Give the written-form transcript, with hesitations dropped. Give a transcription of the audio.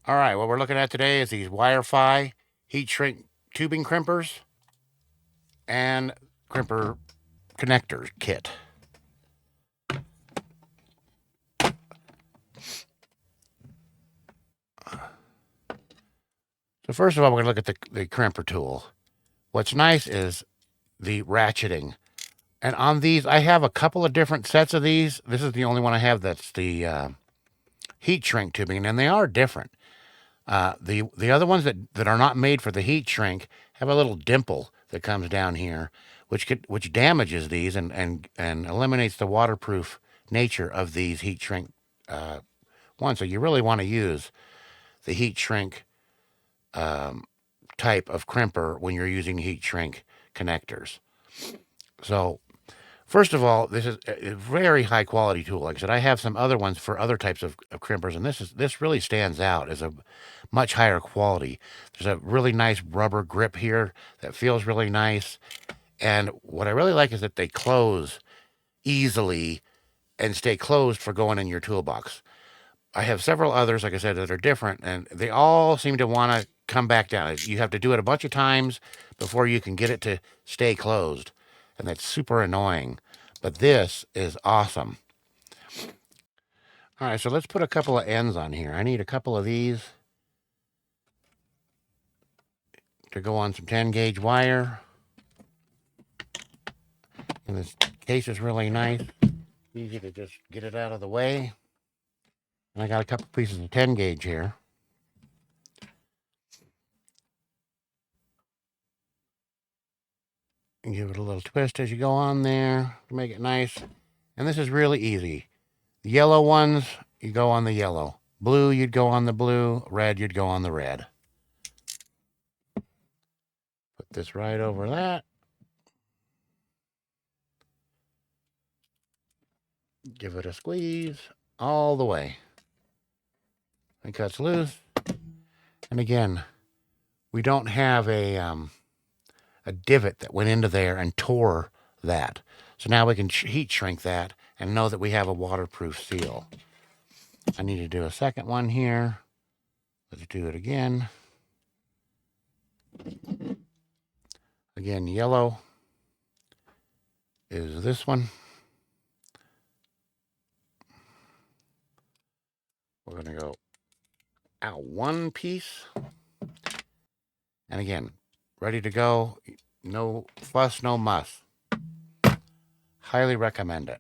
All right, what we're looking at today is these Wirefy Heatshrink tubing crimpers and crimper connectors kit. So first of all, we're going to look at the crimper tool. What's nice is the ratcheting. And on these, I have a couple of different sets of these. This is the only one I have that's the heat shrink tubing, and they are different. The other ones that are not made for the heat shrink have a little dimple that comes down here, which damages these and eliminates the waterproof nature of these heat shrink ones. So you really want to use the heat shrink type of crimper when you're using heat shrink connectors. So first of all, this is a very high quality tool. Like I said, I have some other ones for other types of crimpers, and this really stands out as a much higher quality. There's a really nice rubber grip here that feels really nice. And what I really like is that they close easily and stay closed for going in your toolbox. I have several others, like I said, that are different, and they all seem to want to come back down. You have to do it a bunch of times before you can get it to stay closed, and that's super annoying. But this is awesome. All right, so let's put a couple of ends on here. I need a couple of these to go on some 10 gauge wire. And this case is really nice. Easy to just get it out of the way. And I got a couple pieces of 10 gauge here. And give it a little twist as you go on there to make it nice. And this is really easy. The yellow ones, you go on the yellow. Blue, you'd go on the blue. Red, you'd go on the red. Put this right over that. Give it a squeeze all the way. It cuts loose. And again, we don't have a divot that went into there and tore that. So now we can heat shrink that and know that we have a waterproof seal. I need to do a second one here. Let's do it again. Again, yellow is this one. We're going to go out one piece. And again, ready to go. No fuss, no muss. Highly recommend it.